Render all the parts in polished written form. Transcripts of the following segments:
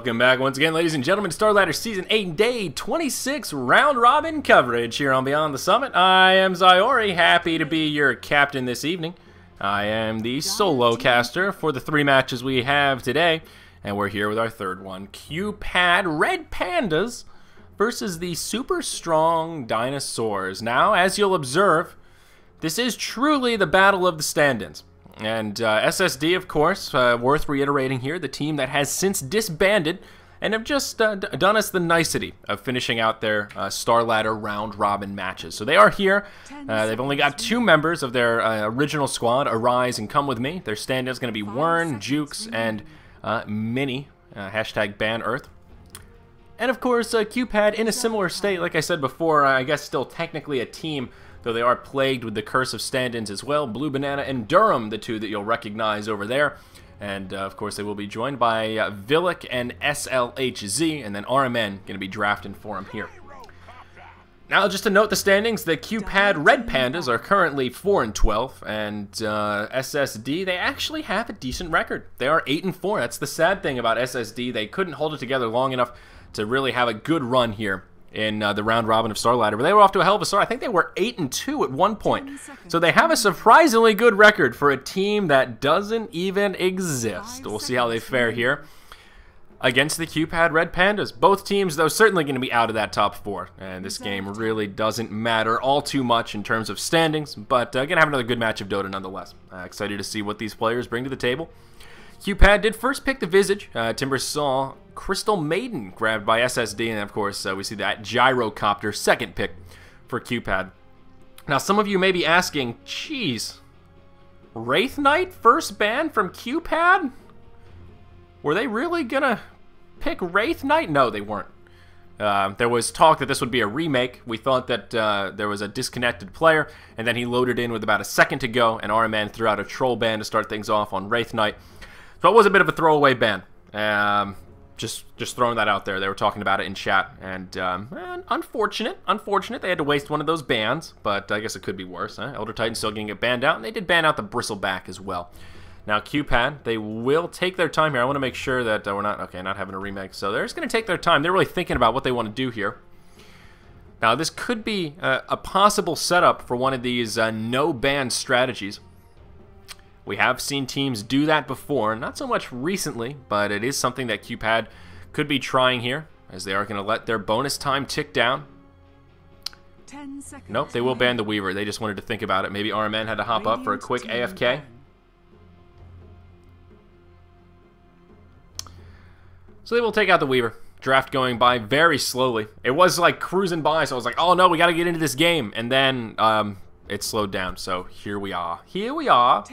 Welcome back once again, ladies and gentlemen, to Starladder Season 8 Day 26 Round Robin coverage here on Beyond the Summit. I am Zyori, happy to be your captain this evening. I am the solo caster for the 3 matches we have today, and we're here with our third one. Red Pandas versus the super strong dinosaurs. Now, as you'll observe, this is truly the battle of the stand-ins. And SSD, of course, worth reiterating here, the team that has since disbanded and have just done us the nicety of finishing out their Starladder round robin matches. So they are here. They've only got 2 members of their original squad, Arise and Come With Me. Their stand-in is going to be Wern, Jukes, and Minnie, hashtag ban Earth. And of course, Qpad in a similar state, like I said before, I guess still technically a team, though they are plagued with the curse of stand-ins as well. Blue Banana and Durham, the 2 that you'll recognize over there. And, of course, they will be joined by Villic and SLHZ, and then RMN going to be drafting for him here. Now, just to note the standings, the Qpad Red Pandas are currently 4-12, and SSD, they actually have a decent record. They are 8-4. That's the sad thing about SSD. They couldn't hold it together long enough to really have a good run here in the round robin of Starladder, but they were off to a hell of a start. I think they were 8-2 at one point. So they have a surprisingly good record for a team that doesn't even exist. We'll see how they fare here against the Qpad Red Pandas. Both teams, though, certainly going to be out of that top 4. And this game really doesn't matter all too much in terms of standings, but going to have another good match of Dota nonetheless. Excited to see what these players bring to the table. Qpad did first pick the Visage. Timber saw Crystal Maiden grabbed by SSD, and of course we see that Gyrocopter second pick for Qpad. Now some of you may be asking, geez, Wraith Knight first ban from Qpad? Were they really gonna pick Wraith Knight? No, they weren't. There was talk that this would be a remake. We thought that there was a disconnected player, and then he loaded in with about a second to go, and RMN threw out a troll ban to start things off on Wraith Knight. So it was a bit of a throwaway ban. Just throwing that out there. They were talking about it in chat, and unfortunate. They had to waste one of those bans, but I guess it could be worse. Elder Titan's still getting it banned out, and they did ban out the Bristleback as well. Now Qpad, they will take their time here. I want to make sure that we're not having a remake. So they're just going to take their time. They're really thinking about what they want to do here. Now this could be a possible setup for one of these no ban strategies. We have seen teams do that before, not so much recently, but it is something that Qpad could be trying here, as they are going to let their bonus time tick down. 10 seconds. Nope, they will ban the Weaver. They just wanted to think about it. Maybe RMN had to hop up for a quick AFK. So they will take out the Weaver. Draft going by very slowly. It was like cruising by, so I was like, oh no, we got to get into this game. And then it slowed down, so here we are. Now,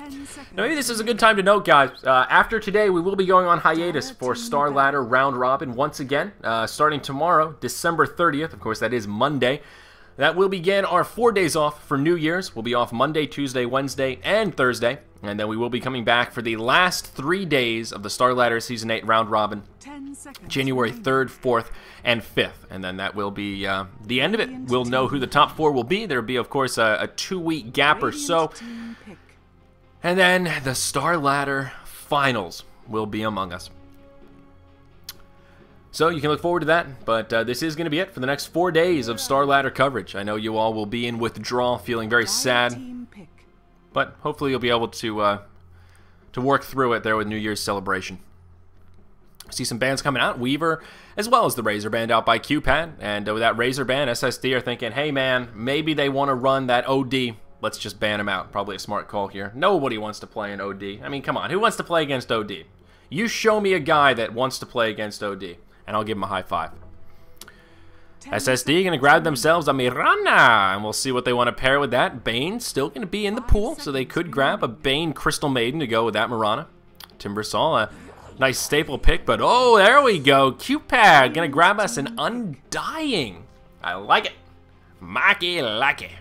maybe this is a good time to note, guys. After today, we will be going on hiatus for Starladder Round Robin once again, starting tomorrow, December 30th. Of course, that is Monday. That will begin our 4 days off for New Year's. We'll be off Monday, Tuesday, Wednesday, and Thursday. And then we will be coming back for the last 3 days of the Starladder Season 8 Round Robin, January 3rd, 4th, and 5th. And then that will be the end of it. We'll know who the top 4 will be. There will be, of course, a 2-week gap or so. And then the Starladder Finals will be among us. So you can look forward to that, but this is going to be it for the next 4 days of Starladder coverage. I know you all will be in withdrawal, feeling very sad, but hopefully you'll be able to work through it there with New Year's celebration. See some bans coming out, Weaver, as well as the Razor banned out by Qpad, and with that Razor ban, SSD are thinking, hey man, maybe they want to run that OD. Let's just ban him out. Probably a smart call here. Nobody wants to play an OD. I mean, come on, who wants to play against OD? You show me a guy that wants to play against OD, and I'll give him a high five. SSD going to grab themselves a Mirana, and we'll see what they want to pair with that. Bane still going to be in the pool, so they could grab a Bane Crystal Maiden to go with that Mirana. Timbersaw, a nice staple pick, but oh, there we go. Qpad going to grab us an Undying. I like it. Mikey like it.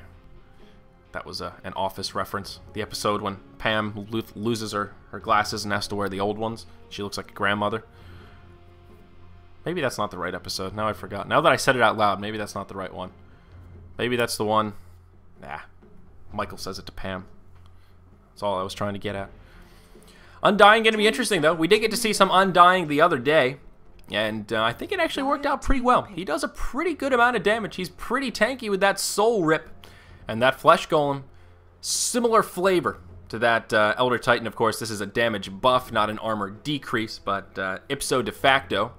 That was an Office reference. The episode when Pam loses her glasses and has to wear the old ones. She looks like a grandmother. Maybe that's not the right episode. Now I forgot. Now that I said it out loud, maybe that's not the right one. Maybe that's the one. Nah. Michael says it to Pam. That's all I was trying to get at. Undying going to be interesting, though. We did get to see some Undying the other day. And I think it actually worked out pretty well. He does a pretty good amount of damage. He's pretty tanky with that Soul Rip. And that Flesh Golem, similar flavor to that Elder Titan. Of course, this is a damage buff, not an armor decrease, but ipso de facto,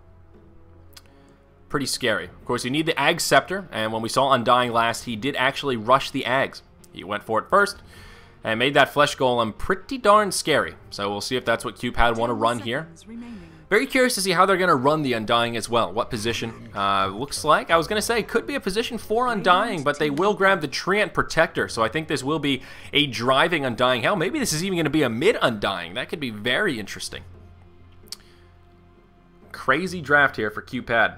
pretty scary. Of course, you need the Ag Scepter, and when we saw Undying last, he did actually rush the Ags. He went for it first, and made that Flesh Golem pretty darn scary. So we'll see if that's what Qpad want to run here. Very curious to see how they're going to run the Undying as well. What position? Looks like, I was going to say, could be a position for Undying, but they will grab the Treant Protector. So I think this will be a driving Undying. Hell, maybe this is even going to be a mid Undying. That could be very interesting. Crazy draft here for Qpad.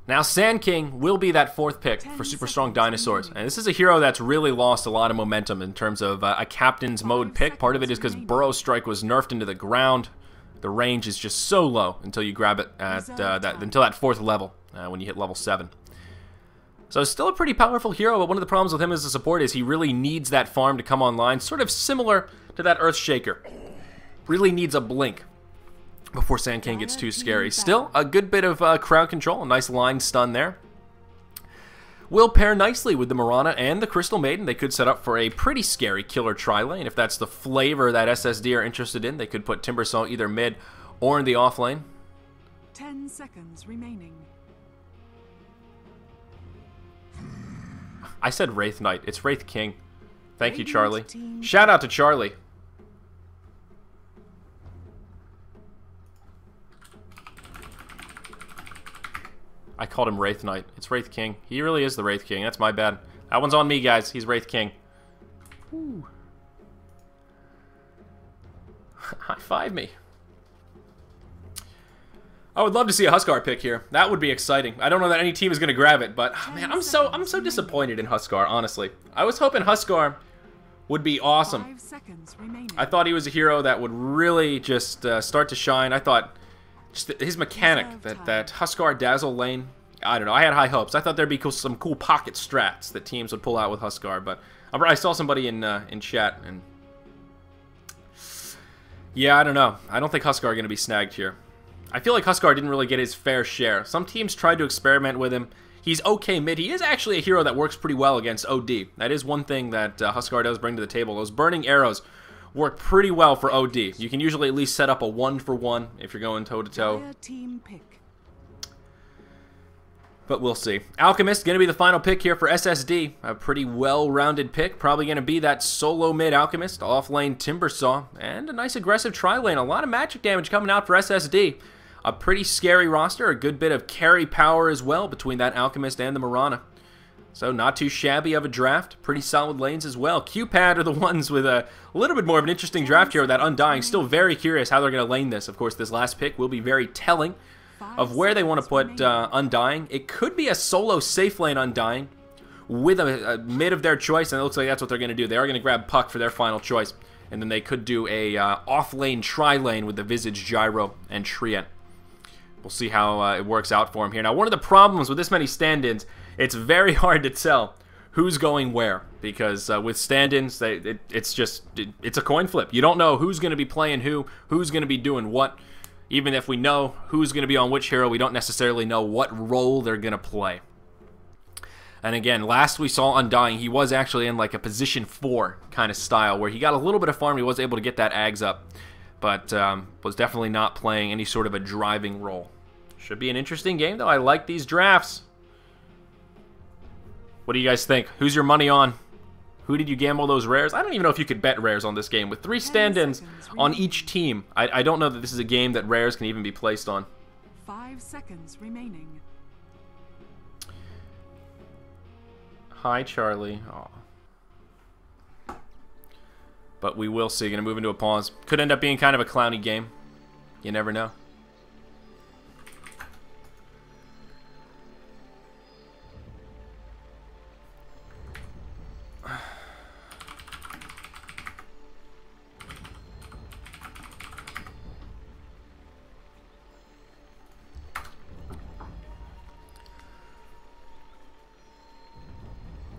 Now, Sand King will be that 4th pick for Super Strong Dinosaurs. And this is a hero that's really lost a lot of momentum in terms of a Captain's Mode pick. Part of it is because Burrow Strike was nerfed into the ground. The range is just so low until you grab it at until that 4th level, when you hit level 7. So still a pretty powerful hero, but one of the problems with him as a support is he really needs that farm to come online, sort of similar to that Earthshaker. Really needs a blink before Sand King gets too scary. Still, a good bit of crowd control, a nice line stun there. Will pair nicely with the Mirana and the Crystal Maiden. They could set up for a pretty scary killer tri-lane. If that's the flavor that SSD are interested in, they could put Timbersaw either mid or in the off lane. 10 seconds remaining. I said Wraith Knight. It's Wraith King. Thank you, Charlie. Shout out to Charlie. I called him Wraith Knight. It's Wraith King. He really is the Wraith King. That's my bad. That one's on me, guys. He's Wraith King. Woo. High five me. I would love to see a Huskar pick here. That would be exciting. I don't know that any team is going to grab it, but oh, man, I'm so disappointed in Huskar, honestly. I was hoping Huskar would be awesome. 5 seconds remaining. I thought he was a hero that would really just start to shine. I thought just his mechanic, that Huskar Dazzle lane, I don't know. I had high hopes. I thought there'd be some cool pocket strats that teams would pull out with Huskar, but I saw somebody in chat, and yeah, I don't know. I don't think Huskar are going to be snagged here. I feel like Huskar didn't really get his fair share. Some teams tried to experiment with him. He's okay mid. He is actually a hero that works pretty well against OD. That is one thing that Huskar does bring to the table. Those burning arrows work pretty well for OD. You can usually at least set up a 1-for-1 if you're going toe-to-toe. Team pick. But we'll see. Alchemist going to be the final pick here for SSD. A pretty well-rounded pick. Probably going to be that solo mid Alchemist, off-lane Timbersaw, and a nice aggressive tri-lane. A lot of magic damage coming out for SSD. A pretty scary roster. A good bit of carry power as well between that Alchemist and the Mirana. So not too shabby of a draft. Pretty solid lanes as well. Qpad are the ones with a little bit more of an interesting draft here with that Undying. Still very curious how they're going to lane this. Of course, this last pick will be very telling of where they want to put Undying. It could be a solo safe lane Undying with a mid of their choice, and it looks like that's what they're going to do. They are going to grab Puck for their final choice, and then they could do a off-lane tri-lane with the Visage, Gyro, and Treant. We'll see how it works out for him here. Now, one of the problems with this many stand-ins, it's very hard to tell who's going where, because with stand-ins, it's a coin flip. You don't know who's going to be playing who's going to be doing what. Even if we know who's going to be on which hero, we don't necessarily know what role they're going to play. And again, last we saw Undying, he was actually in like a position 4 kind of style, where he got a little bit of farm, he was able to get that Ags up, but was definitely not playing any sort of a driving role. Should be an interesting game, though. I like these drafts. What do you guys think? Who's your money on? Who did you gamble those rares? I don't even know if you could bet rares on this game. With 3 stand-ins on each team, I don't know that this is a game that rares can even be placed on. 5 seconds remaining. Hi, Charlie. Aw. But we will see. Going to move into a pause. Could end up being kind of a clowny game. You never know.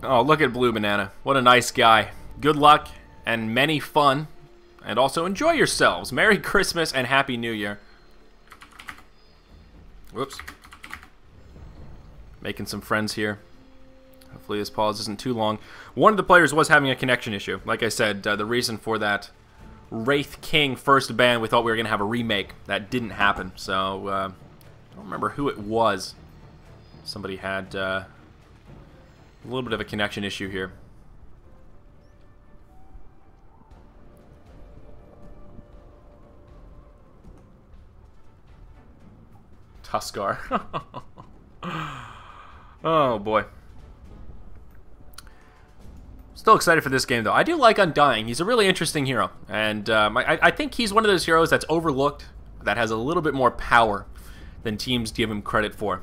Oh, look at Blue Banana. What a nice guy. Good luck and many fun. And also enjoy yourselves. Merry Christmas and Happy New Year. Whoops. Making some friends here. Hopefully this pause isn't too long. One of the players was having a connection issue. Like I said, the reason for that Wraith King first ban, we thought we were going to have a remake. That didn't happen. So, I don't remember who it was. Somebody had a little bit of a connection issue here. Tuskar. Oh, boy. Still excited for this game, though. I do like Undying. He's a really interesting hero. And I think he's one of those heroes that's overlooked, that has a little bit more power than teams give him credit for.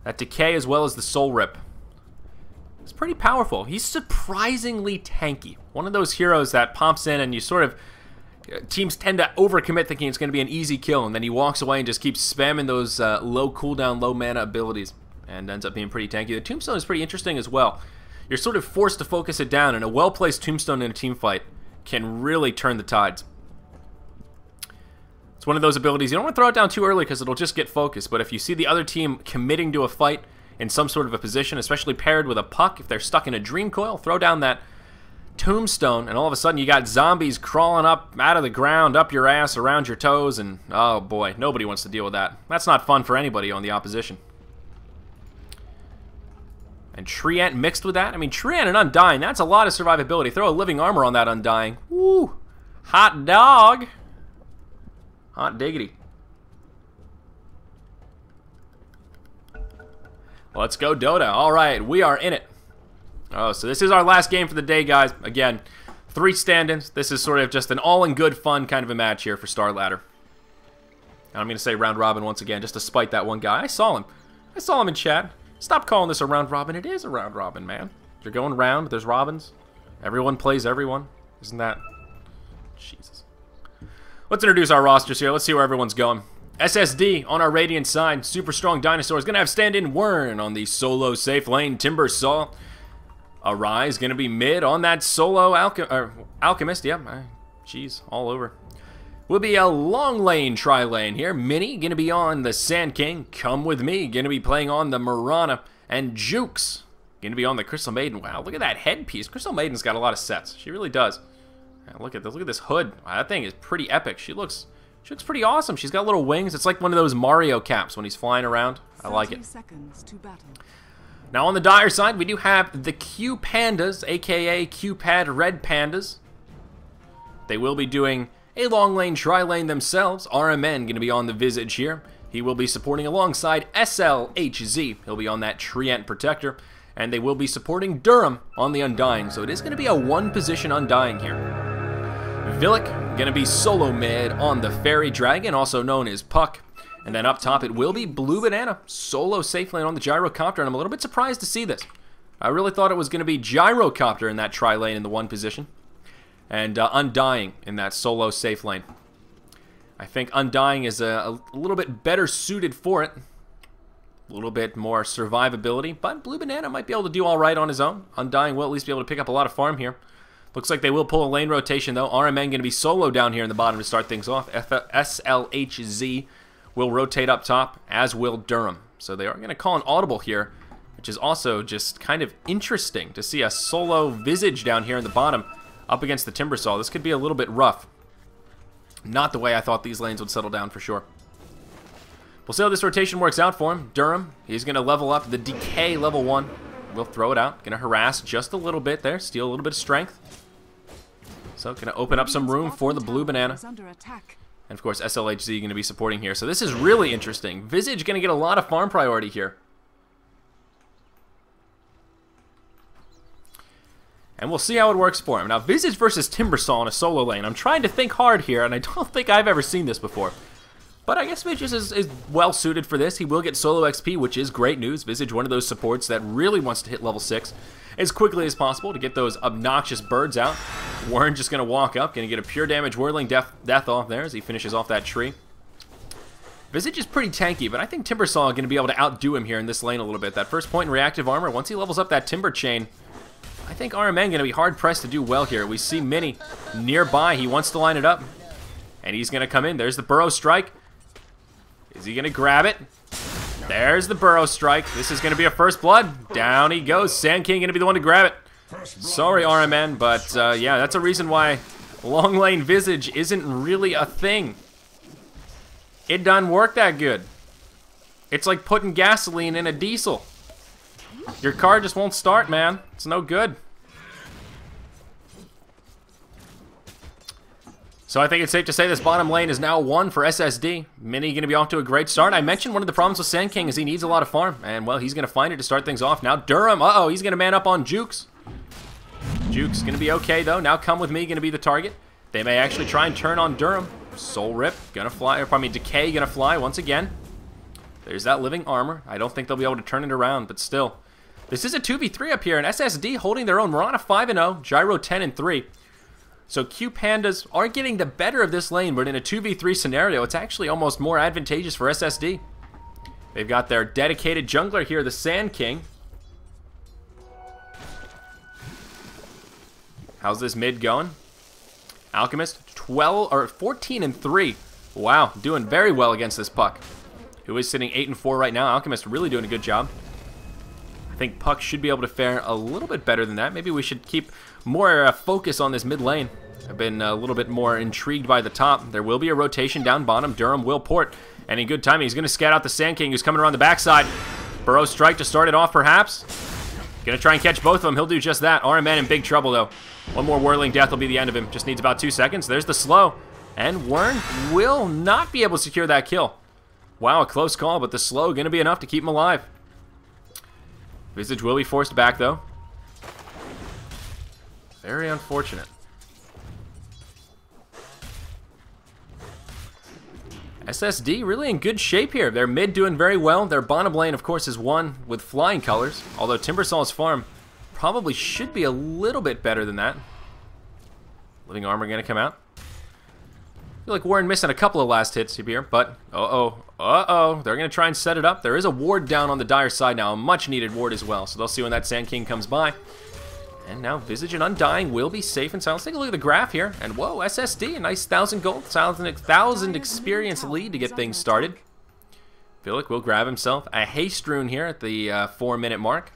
That Decay as well as the Soul Rip. It's pretty powerful. He's surprisingly tanky. One of those heroes that pops in and you sort of... Teams tend to overcommit thinking it's going to be an easy kill, and then he walks away and just keeps spamming those low cooldown, low mana abilities, and ends up being pretty tanky. The Tombstone is pretty interesting as well. You're sort of forced to focus it down, and a well-placed Tombstone in a team fight can really turn the tides. It's one of those abilities, you don't want to throw it down too early because it'll just get focused, but if you see the other team committing to a fight in some sort of a position, especially paired with a puck, if they're stuck in a Dream Coil, throw down that Tombstone, and all of a sudden you got zombies crawling up out of the ground, up your ass, around your toes, and oh boy, nobody wants to deal with that. That's not fun for anybody on the opposition. And Treant mixed with that. I mean, Treant and Undying, that's a lot of survivability. Throw a living armor on that Undying. Woo! Hot dog! Hot diggity. Let's go, Dota. Alright, we are in it. Oh, so this is our last game for the day, guys. Again, 3 stand-ins. This is sort of just an all-in-good fun kind of a match here for Starladder. And I'm going to say round robin once again, just to spite that one guy. I saw him. I saw him in chat. Stop calling this a round robin. It is a round robin, man. You're going round. There's robins. Everyone plays everyone. Isn't that... Jesus. Let's introduce our rosters here. Let's see where everyone's going. SSD on our Radiant side. Super strong dinosaur is going to have stand-in Wern on the solo safe lane. Timber Saw. Arise going to be mid on that solo Alchemist. Yep, jeez, all over. Will be a long lane tri-lane here. Minnie going to be on the Sand King. Come With Me going to be playing on the Marana. And Jukes going to be on the Crystal Maiden. Wow, look at that headpiece. Crystal Maiden's got a lot of sets. She really does. Look at this. Look at this hood. Wow, that thing is pretty epic. She looks pretty awesome. She's got little wings. It's like one of those Mario caps when he's flying around. I like it. 30 seconds to battle. Now on the Dire side, we do have the Qpandas, aka Qpad Red Pandas. They will be doing a long lane, tri-lane themselves. RMN going to be on the Visage here. He will be supporting alongside SLHZ. He'll be on that Treant Protector. And they will be supporting Durham on the Undying. So it is going to be a one-position Undying here. Villic going to be solo mid on the Fairy Dragon, also known as Puck. And then up top, it will be Blue Banana, solo safe lane on the Gyrocopter, and I'm a little bit surprised to see this. I really thought it was going to be Gyrocopter in that tri-lane in the one position, and Undying in that solo safe lane. I think Undying is a little bit better suited for it, a little bit more survivability, but Blue Banana might be able to do all right on his own. Undying will at least be able to pick up a lot of farm here. Looks like they will pull a lane rotation, though. RMN going to be solo down here in the bottom to start things off. SLHZ will rotate up top, as will Durham. So they are going to call an audible here, which is also just kind of interesting to see a solo Visage down here in the bottom up against the Timbersaw. This could be a little bit rough. Not the way I thought these lanes would settle down for sure. We'll see how this rotation works out for him. Durham, he's going to level up the Decay level 1. We'll throw it out. Going to harass just a little bit there, steal a little bit of strength. So going to open up some room for the Blue Banana. And of course, SLHZ going to be supporting here. So this is really interesting. Visage going to get a lot of farm priority here. And we'll see how it works for him. Now, Visage versus Timbersaw in a solo lane. I'm trying to think hard here, and I don't think I've ever seen this before. But I guess Visage is well suited for this. He will get solo XP, which is great news. Visage, one of those supports that really wants to hit level 6 as quickly as possible to get those obnoxious birds out. Wern just going to walk up, going to get a pure damage whirling death off there as he finishes off that tree. Visage is pretty tanky, but I think Timbersaw is going to be able to outdo him here in this lane a little bit. That first point in reactive armor, once he levels up that Timber Chain, I think RMN going to be hard-pressed to do well here. We see Minnie nearby. He wants to line it up, and he's going to come in. There's the Burrow Strike. Is he going to grab it? There's the burrow strike. This is going to be a first blood. Down he goes. Sand King going to be the one to grab it. Sorry, RMN, but yeah, that's a reason why long lane Visage isn't really a thing. It doesn't work that good. It's like putting gasoline in a diesel. Your car just won't start, man. It's no good. So I think it's safe to say this bottom lane is now won for SSD. Mini going to be off to a great start. I mentioned one of the problems with Sand King is he needs a lot of farm. And, well, he's going to find it to start things off. Now Durham, uh-oh, he's going to man up on Jukes. Jukes going to be okay, though. Now Come With Me going to be the target. They may actually try and turn on Durham. Soul Rip going to fly, or pardon me, Decay going to fly once again. There's that living armor. I don't think they'll be able to turn it around, but still. This is a 2v3 up here, and SSD holding their own. We're on a 5-0, Gyro 10-3. So Qpandas are getting the better of this lane, but in a 2v3 scenario, it's actually almost more advantageous for SSD. They've got their dedicated jungler here, the Sand King. How's this mid going? Alchemist, 14-3. Wow, doing very well against this Puck, who is sitting 8-4 right now. Alchemist really doing a good job. I think Puck should be able to fare a little bit better than that. Maybe we should keep more focus on this mid lane. I've been a little bit more intrigued by the top. There will be a rotation down bottom. Durham will port, and in good timing, he's going to scout out the Sand King, who's coming around the backside. Burrow strike to start it off, perhaps. Going to try and catch both of them. He'll do just that. RMN in big trouble, though. One more Whirling Death will be the end of him. Just needs about 2 seconds. There's the slow, and Wern will not be able to secure that kill. Wow, a close call, but the slow going to be enough to keep him alive. Visage will be forced back, though. Very unfortunate. SSD really in good shape here. Their mid doing very well. Their bottom lane, of course, is won with flying colors. Although Timbersaw's farm probably should be a little bit better than that. Living armor going to come out. I feel like Warren missing a couple of last hits here, but they're going to try and set it up. There is a ward down on the Dire side now, a much-needed ward as well, so they'll see when that Sand King comes by. And now Visage and Undying will be safe and sound. Let's take a look at the graph here, and whoa, SSD, a nice 1,000 gold, 1,000 experience lead to get things started. Philic will grab himself a haste rune here at the 4-minute mark.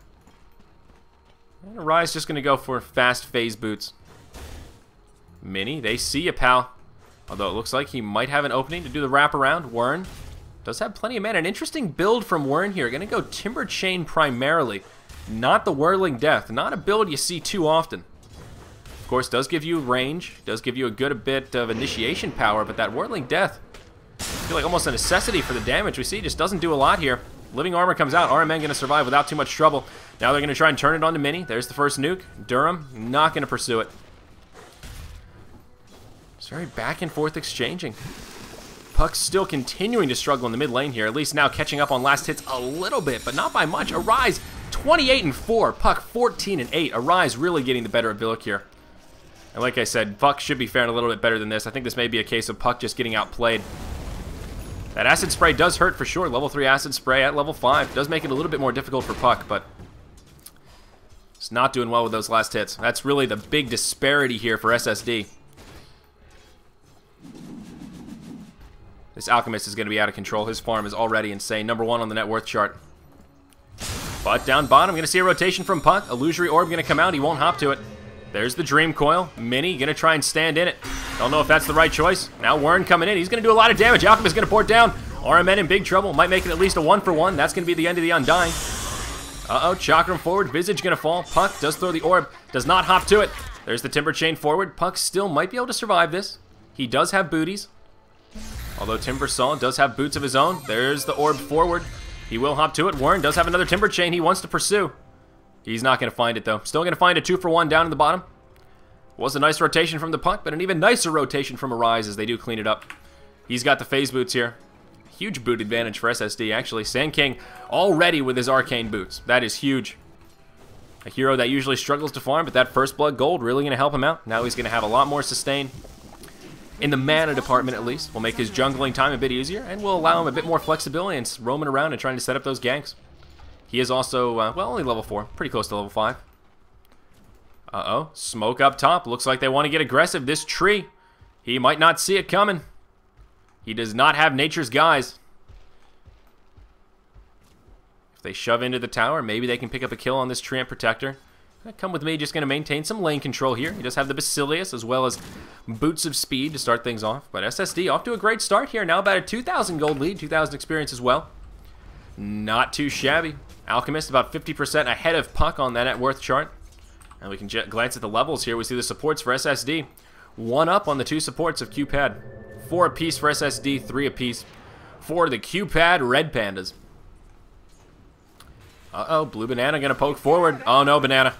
And Arise just going to go for fast phase boots. Mini, they see you, pal. Although it looks like he might have an opening to do the wraparound. Wern does have plenty of mana. An interesting build from Wern here. Going to go Timber Chain primarily. Not the Whirling Death. Not a build you see too often. Of course, does give you range. Does give you a good bit of initiation power. But that Whirling Death, I feel like almost a necessity for the damage we see. Just doesn't do a lot here. Living Armor comes out. RMN going to survive without too much trouble. Now they're going to try and turn it on to Mini. There's the first nuke. Durham not going to pursue it. It's very back and forth exchanging. Puck's still continuing to struggle in the mid lane here. At least now catching up on last hits a little bit, but not by much. Arise 28-4. Puck 14-8. Arise really getting the better of Billick here. And like I said, Puck should be faring a little bit better than this. I think this may be a case of Puck just getting outplayed. That Acid Spray does hurt for sure. Level 3 Acid Spray at level 5. Does make it a little bit more difficult for Puck, but it's not doing well with those last hits. That's really the big disparity here for SSD. This Alchemist is going to be out of control. His farm is already insane. Number 1 on the net worth chart. But down bottom, going to see a rotation from Puck. Illusory Orb going to come out. He won't hop to it. There's the Dream Coil. Mini going to try and stand in it. Don't know if that's the right choice. Now Wern coming in. He's going to do a lot of damage. Alchemist going to port down. RMN in big trouble. Might make it at least a 1-for-1. That's going to be the end of the Undying. Uh-oh. Chakram forward. Visage going to fall. Puck does throw the Orb. Does not hop to it. There's the Timber Chain forward. Puck still might be able to survive this. He does have booties. Although Timbersaw does have boots of his own. There's the Orb forward. He will hop to it. Warren does have another Timber Chain he wants to pursue. He's not going to find it, though. Still going to find a 2-for-1 down in the bottom. Was a nice rotation from the Puck, but an even nicer rotation from Arise as they do clean it up. He's got the phase boots here. Huge boot advantage for SSD, actually. Sand King already with his arcane boots. That is huge. A hero that usually struggles to farm, but that First Blood gold really going to help him out. Now he's going to have a lot more sustain. In the mana department, at least, will make his jungling time a bit easier, and will allow him a bit more flexibility and roaming around and trying to set up those ganks. He is also, well, only level 4. Pretty close to level 5. Uh-oh. Smoke up top. Looks like they want to get aggressive. This tree, he might not see it coming. He does not have Nature's Guise. If they shove into the tower, maybe they can pick up a kill on this Treant Protector. Come with me, just going to maintain some lane control here. He does have the Basilius as well as Boots of Speed to start things off. But SSD off to a great start here. Now about a 2,000 gold lead, 2,000 experience as well. Not too shabby. Alchemist about 50% ahead of Puck on that net worth chart. And we can glance at the levels here. We see the supports for SSD. 1 up on the 2 supports of Qpad. 4 apiece for SSD, 3 apiece for the Qpad Red Pandas. Uh-oh, Blue Banana going to poke forward. Oh no, Banana.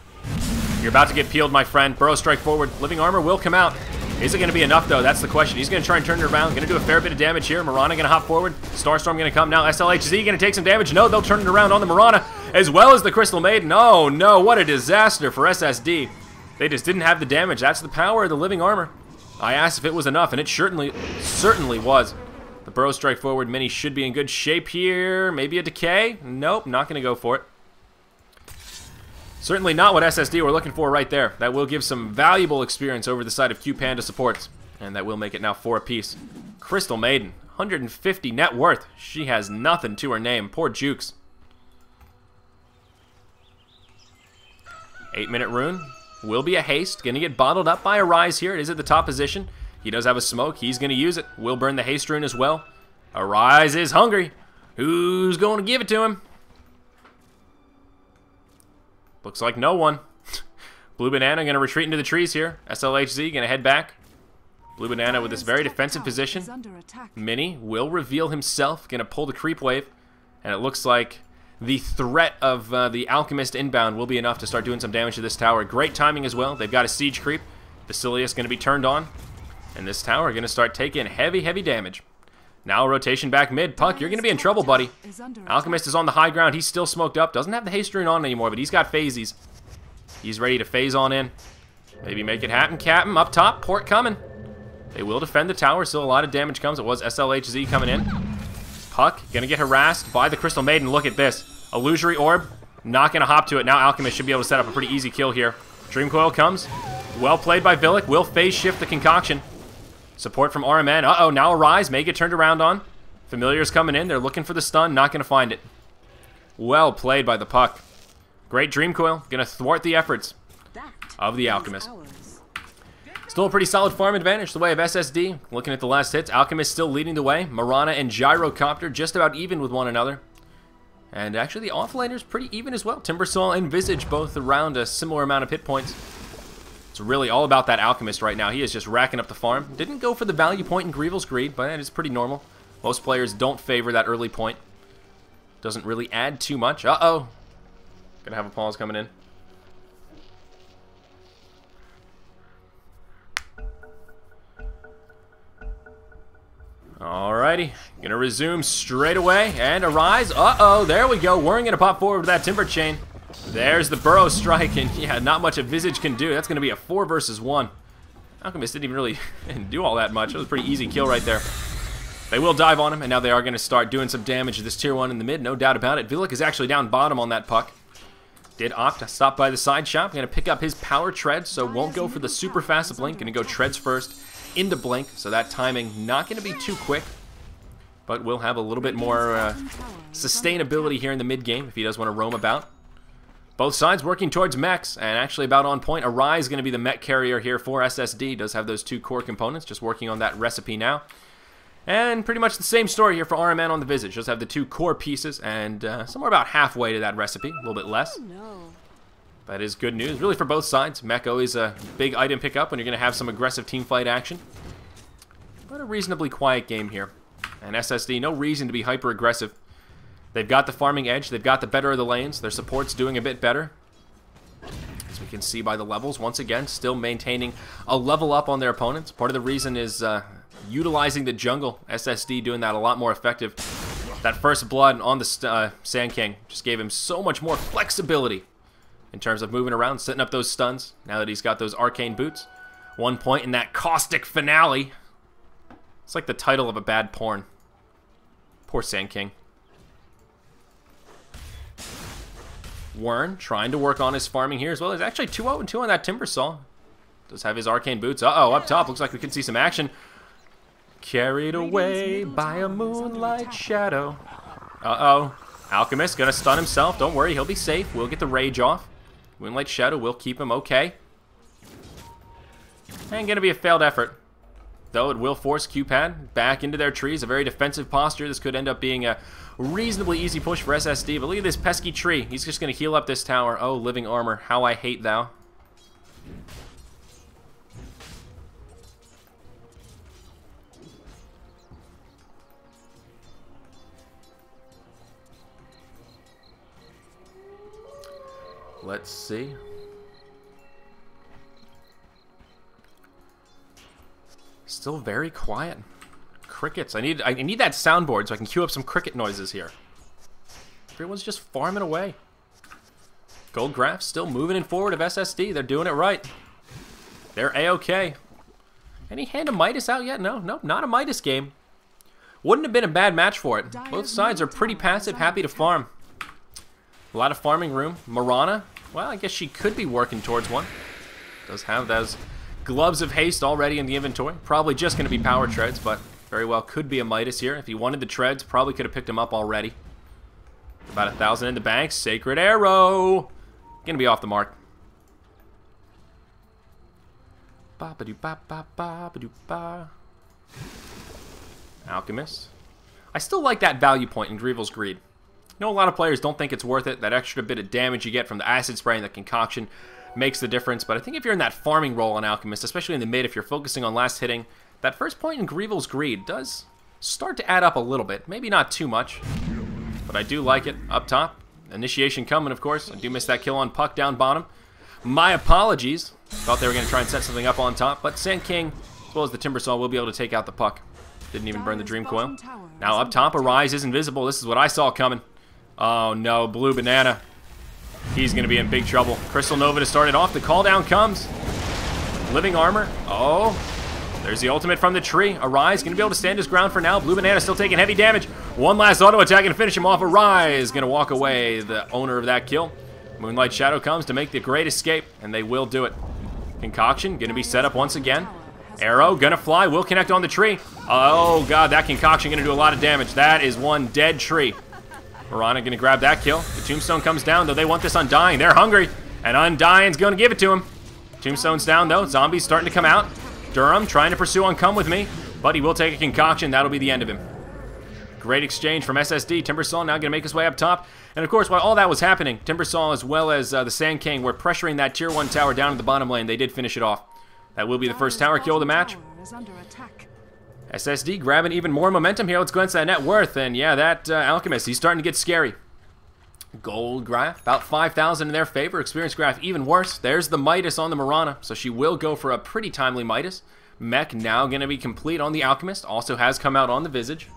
You're about to get peeled, my friend. Burrow strike forward. Living armor will come out. Is it going to be enough, though? That's the question. He's going to try and turn it around. Going to do a fair bit of damage here. Marana going to hop forward. Starstorm going to come now. SLHZ going to take some damage. No, they'll turn it around on the Marana, as well as the Crystal Maiden. Oh, no. What a disaster for SSD. They just didn't have the damage. That's the power of the living armor. I asked if it was enough, and it certainly was. The Burrow strike forward mini should be in good shape here. Maybe a decay? Nope, not going to go for it. Certainly not what SSD were looking for right there. That will give some valuable experience over the side of Qpanda supports. And that will make it now 4 apiece. Crystal Maiden, 150 net worth. She has nothing to her name. Poor Jukes. 8-minute rune. Will be a haste. Going to get bottled up by Arise here. It is at the top position. He does have a smoke. He's going to use it. Will burn the haste rune as well. Arise is hungry. Who's going to give it to him? Looks like no one. Blue Banana going to retreat into the trees here. SLHZ going to head back. Blue Banana with this very defensive position. Mini will reveal himself. Going to pull the creep wave. And it looks like the threat of the Alchemist inbound will be enough to start doing some damage to this tower. Great timing as well. They've got a siege creep. Basilius going to be turned on. And this tower going to start taking heavy, heavy damage. Now rotation back mid. Puck, you're going to be in trouble, buddy. Alchemist is on the high ground. He's still smoked up. Doesn't have the haste rune on anymore, but he's got phasies. He's ready to phase on in. Maybe make it happen, Captain. Up top, port coming. They will defend the tower. Still a lot of damage comes. It was SLHZ coming in. Puck going to get harassed by the Crystal Maiden. Look at this. Illusory Orb. Not going to hop to it. Now Alchemist should be able to set up a pretty easy kill here. Dream Coil comes. Well played by Villic. Will phase shift the concoction. Support from RMN. Uh-oh, now Arise. May get turned around on. Familiar's coming in. They're looking for the stun. Not going to find it. Well played by the Puck. Great Dream Coil. Going to thwart the efforts of the Alchemist. Still a pretty solid farm advantage the way of SSD. Looking at the last hits, Alchemist still leading the way. Marana and Gyrocopter just about even with one another. And actually the offlaner's pretty even as well. Timbersaw and Visage both around a similar amount of hit points. It's really all about that Alchemist right now. He is just racking up the farm. Didn't go for the value point in Grievel's Greed, but that is pretty normal. Most players don't favor that early point. Doesn't really add too much. Uh-oh. Gonna have a pause coming in. Alrighty. Gonna resume straight away. And Arise. Uh-oh. There we go. We're gonna pop forward with that Timber Chain. There's the Burrow strike, and yeah, not much a Visage can do. That's going to be a 4 versus 1. Alchemist didn't even really do all that much. It was a pretty easy kill right there. They will dive on him, and now they are going to start doing some damage to this tier 1 in the mid, no doubt about it. Villic is actually down bottom on that Puck. Did opt to stop by the side shop. Going to pick up his power tread, so won't go for the super fast blink. Going to go treads first into blink, so that timing not going to be too quick. But will have a little bit more sustainability here in the mid game if he does want to roam about. Both sides working towards mechs, and actually about on point. Arise is going to be the mech carrier here for SSD. Does have those 2 core components, just working on that recipe now. And pretty much the same story here for RMN on the Visage. Just have the 2 core pieces, and somewhere about halfway to that recipe, a little bit less. Oh, no. That is good news, really, for both sides. Mech always a big item pickup when you're going to have some aggressive teamfight action. But a reasonably quiet game here. And SSD, no reason to be hyper-aggressive. They've got the farming edge. They've got the better of the lanes. Their support's doing a bit better. As we can see by the levels, once again, still maintaining a level up on their opponents. Part of the reason is utilizing the jungle. SSD doing that a lot more effective. That first blood on the Sand King just gave him so much more flexibility in terms of moving around, setting up those stuns, now that he's got those arcane boots. 1 point in that caustic finale. It's like the title of a bad porn. Poor Sand King. Wern trying to work on his farming here as well. There's actually 2-0-2 on that Timbersaw. Does have his arcane boots. Uh-oh, up top. Looks like we could see some action. Carried away by a moonlight shadow. Uh-oh. Alchemist gonna stun himself. Don't worry, he'll be safe. We'll get the rage off. Moonlight Shadow will keep him okay. And gonna be a failed effort. Though it will force Qpan back into their trees. A very defensive posture. This could end up being a reasonably easy push for SSD. But look at this pesky tree. He's just gonna heal up this tower. Oh, living armor. How I hate thou. Let's see. Still very quiet. Crickets. I need that soundboard so I can cue up some cricket noises here. Everyone's just farming away. Gold Graph still moving in forward of SSD. They're doing it right. They're A-okay. Any hand of Midas out yet? No, not a Midas game. Wouldn't have been a bad match for it. Both sides are pretty passive, happy to farm. A lot of farming room. Mirana, well, I guess she could be working towards one. Does have those gloves of haste already in the inventory. Probably just going to be power treads, but very well could be a Midas here. If he wanted the treads, probably could have picked them up already. About 1,000 in the bank. Sacred Arrow. Going to be off the mark. Ba-ba-doo-ba-ba-ba-ba-doo-ba. Alchemist. I still like that value point in Greevil's Greed. I know a lot of players don't think it's worth it. That extra bit of damage you get from the acid spray and the concoction makes the difference. But I think if you're in that farming role on Alchemist, especially in the mid, if you're focusing on last hitting, that first point in Greevil's Greed does start to add up a little bit. Maybe not too much, but I do like it. Up top, initiation coming, of course. I do miss that kill on Puck down bottom. My apologies. Thought they were going to try and set something up on top, but Sand King, as well as the Timbersaw, will be able to take out the Puck. Didn't even burn the Dream Coil. Now up top, Arise is invisible. This is what I saw coming. Oh no, Blue Banana. He's going to be in big trouble. Crystal Nova to start it off. The call down comes. Living armor. Oh, there's the ultimate from the tree. Arise going to be able to stand his ground for now. Blue Banana still taking heavy damage. One last auto attack and finish him off. Arise going to walk away, the owner of that kill. Moonlight Shadow comes to make the great escape, and they will do it. Concoction going to be set up once again. Arrow going to fly. Will connect on the tree. Oh god, that Concoction going to do a lot of damage. That is one dead tree. Mirana going to grab that kill. The Tombstone comes down, though they want this Undying. They're hungry, and Undying's going to give it to him. Tombstone's down, though. Zombies starting to come out. Durham trying to pursue on Come With Me, but he will take a Concoction. That'll be the end of him. Great exchange from SSD. Timbersaw now going to make his way up top. And, of course, while all that was happening, Timbersaw as well as the Sand King were pressuring that Tier 1 tower down in the bottom lane. They did finish it off. That will be the first tower kill of the match. SSD grabbing even more momentum here. Let's glance at net worth. And yeah, that Alchemist, he's starting to get scary. Gold Graph, about 5,000 in their favor. Experience Graph, even worse. There's the Midas on the Mirana, so she will go for a pretty timely Midas. Mech now going to be complete on the Alchemist. Also has come out on the Visage.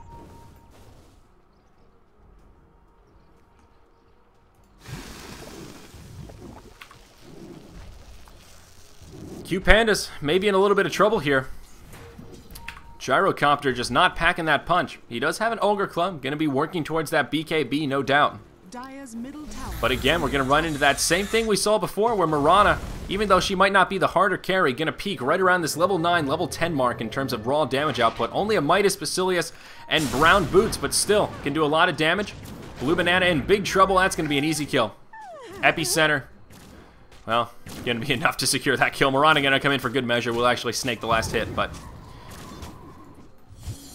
Qpandas maybe in a little bit of trouble here. Gyrocopter just not packing that punch. He does have an Ogre Club, going to be working towards that BKB, no doubt. But again, we're going to run into that same thing we saw before where Mirana, even though she might not be the harder carry, going to peak right around this level 9, level 10 mark in terms of raw damage output. Only a Midas, Basilius, and Brown Boots, but still can do a lot of damage. Blue Banana in big trouble. That's going to be an easy kill. Epicenter. Well, going to be enough to secure that kill. Mirana going to come in for good measure. We'll actually snake the last hit, but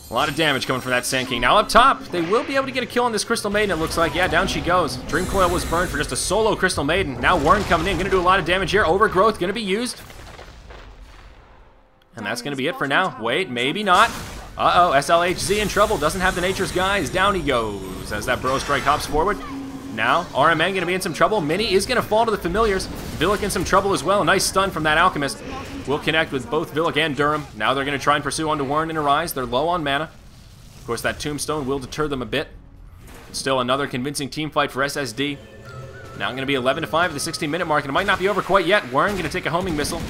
a lot of damage coming from that Sand King. Now up top, they will be able to get a kill on this Crystal Maiden, it looks like. Yeah, down she goes. Dream Coil was burned for just a solo Crystal Maiden. Now Warren coming in, going to do a lot of damage here. Overgrowth going to be used. And that's going to be it for now. Wait, maybe not. Uh-oh, SLHZ in trouble. Doesn't have the Nature's Guise. Down he goes as that Bro Strike hops forward. Now, RMN going to be in some trouble. Mini is going to fall to the Familiars. Villic in some trouble as well. A nice stun from that Alchemist. Will connect with both Villic and Durham. Now they're going to try and pursue onto Warren and Arise. They're low on mana. Of course, that Tombstone will deter them a bit. Still another convincing team fight for SSD. Now going to be 11-5 at the 16-minute mark, and it might not be over quite yet. Warren going to take a homing missile.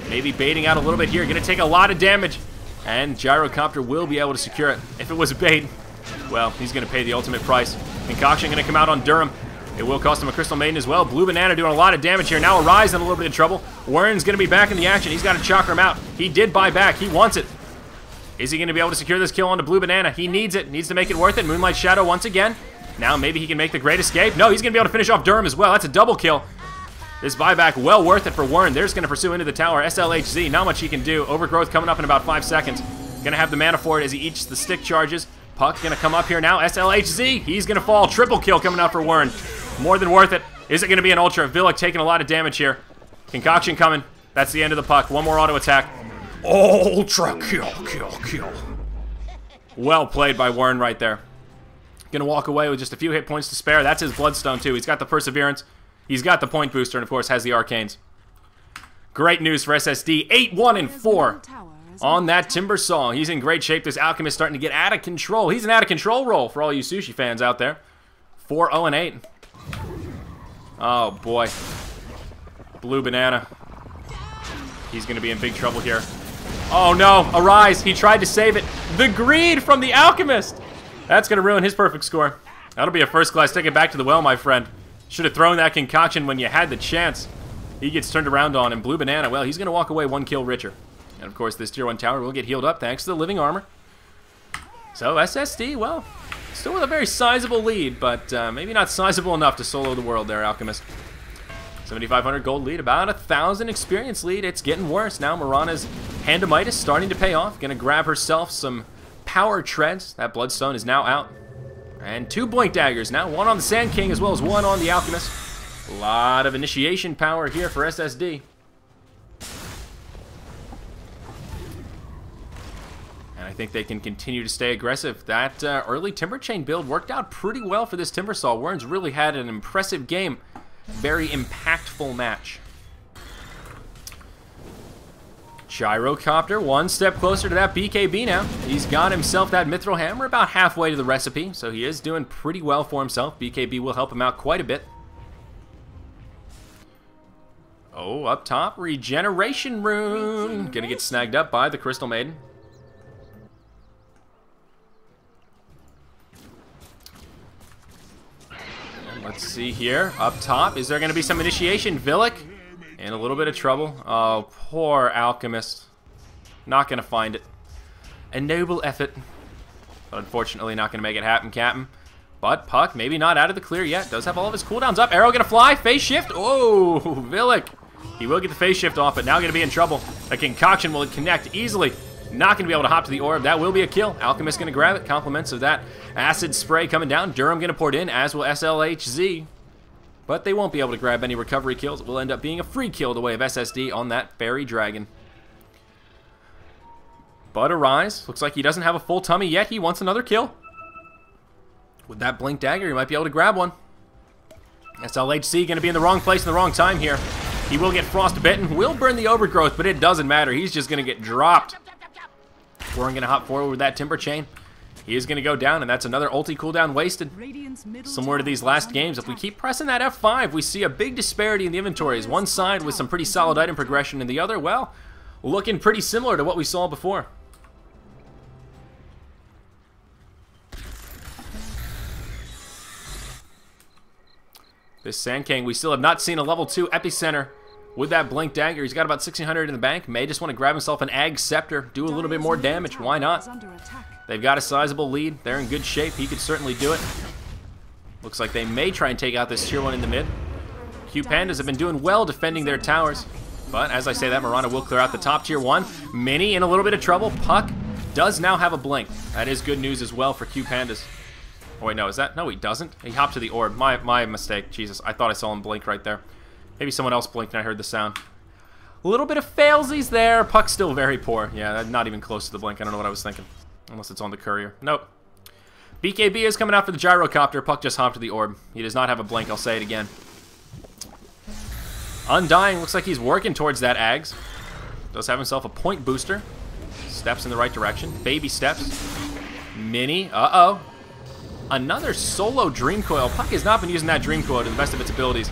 Maybe baiting out a little bit here. Going to take a lot of damage. And Gyrocopter will be able to secure it. If it was a bait, well, he's going to pay the ultimate price. Concoction going to come out on Durham. It will cost him a Crystal Maiden as well. Blue Banana doing a lot of damage here. Now Arise in a little bit of trouble. Warren's going to be back in the action. He's got to chakra him out. He did buy back. He wants it. Is he going to be able to secure this kill onto Blue Banana? He needs it. Needs to make it worth it. Moonlight Shadow once again. Now maybe he can make the great escape. No, he's going to be able to finish off Durham as well. That's a double kill. This buyback, well worth it for Warren. They're just going to pursue into the tower. SLHZ, not much he can do. Overgrowth coming up in about 5 seconds. Going to have the mana for it as he eats the stick charges. Puck going to come up here now. SLHZ, he's going to fall. Triple kill coming out for Warren. More than worth it. Is it going to be an ultra? Villic taking a lot of damage here. Concoction coming. That's the end of the puck. One more auto attack. Ultra kill. Well played by Warren right there. Going to walk away with just a few hit points to spare. That's his Bloodstone too. He's got the Perseverance. He's got the point booster, and of course has the Arcanes. Great news for SSD. 8-1-4 on that Timber Saw. He's in great shape. This Alchemist starting to get out of control. He's an out of control roll for all you sushi fans out there. 4-0-8. Oh boy. Blue Banana. He's going to be in big trouble here. Oh no, Arise. He tried to save it. The greed from the Alchemist. That's going to ruin his perfect score. That'll be a first class ticket back to the well, my friend. Should have thrown that concoction when you had the chance. He gets turned around on, and Blue Banana, well, he's going to walk away 1 kill richer. And of course, this tier 1 tower will get healed up thanks to the living armor. So SSD, well, still with a very sizable lead, but maybe not sizable enough to solo the world there, Alchemist. 7,500 gold lead, about 1,000 experience lead. It's getting worse. Now Mirana's Handamitis starting to pay off. Going to grab herself some power treads. That Bloodstone is now out. And 2 Blink Daggers now. 1 on the Sand King as well as 1 on the Alchemist. A lot of initiation power here for SSD. And I think they can continue to stay aggressive. That early Timber Chain build worked out pretty well for this Timber Saw. Warren's really had an impressive game. Very impactful match. Gyrocopter, 1 step closer to that BKB now. He's got himself that Mithril Hammer about halfway to the recipe, so he is doing pretty well for himself. BKB will help him out quite a bit. Oh, up top, Regeneration Rune. Gonna get snagged up by the Crystal Maiden. And let's see here, up top, is there gonna be some initiation? Villic? In a little bit of trouble. Oh, poor Alchemist. Not going to find it. A noble effort. But unfortunately not going to make it happen, Captain. But Puck, maybe not out of the clear yet. Does have all of his cooldowns up. Arrow going to fly. Phase shift. Oh, Villic. He will get the phase shift off, but now going to be in trouble. A Concoction will connect easily. Not going to be able to hop to the orb. That will be a kill. Alchemist going to grab it. Compliments of that acid spray coming down. Durham going to pour it in, as will SLHZ. But they won't be able to grab any recovery kills. It will end up being a free kill the way of SSD on that Fairy Dragon. But Arise, looks like he doesn't have a full tummy yet. He wants another kill. With that Blink Dagger, he might be able to grab one. SLHC going to be in the wrong place in the wrong time here. He will get frostbitten, will burn the overgrowth, but it doesn't matter. He's just going to get dropped. Warren going to hop forward with that Timber Chain. He is going to go down, and that's another ulti cooldown wasted. Similar to these last games, if we keep pressing that F5, we see a big disparity in the inventories. One side with some pretty solid item progression, and the other, well, looking pretty similar to what we saw before. This Sand King, we still have not seen a level 2 Epicenter with that Blink Dagger. He's got about 1,600 in the bank. May just want to grab himself an Ag Scepter, do a little bit more damage. Why not? They've got a sizable lead. They're in good shape. He could certainly do it. Looks like they may try and take out this tier 1 in the mid. Qpandas have been doing well defending their towers. But as I say that, Mirana will clear out the top tier 1. Mini in a little bit of trouble. Puck does now have a blink. That is good news as well for Qpandas. Oh wait, no, is that? No, he doesn't. He hopped to the orb. My mistake. Jesus, I thought I saw him blink right there. Maybe someone else blinked and I heard the sound. A little bit of failsies there. Puck's still very poor. Yeah, not even close to the blink. I don't know what I was thinking. Unless it's on the courier. Nope. BKB is coming out for the Gyrocopter. Puck just hopped to the orb. He does not have a blink. I'll say it again. Undying looks like he's working towards that Ags. Does have himself a point booster. Steps in the right direction. Baby steps. Mini. Uh-oh. Another solo Dream Coil. Puck has not been using that Dream Coil to the best of its abilities.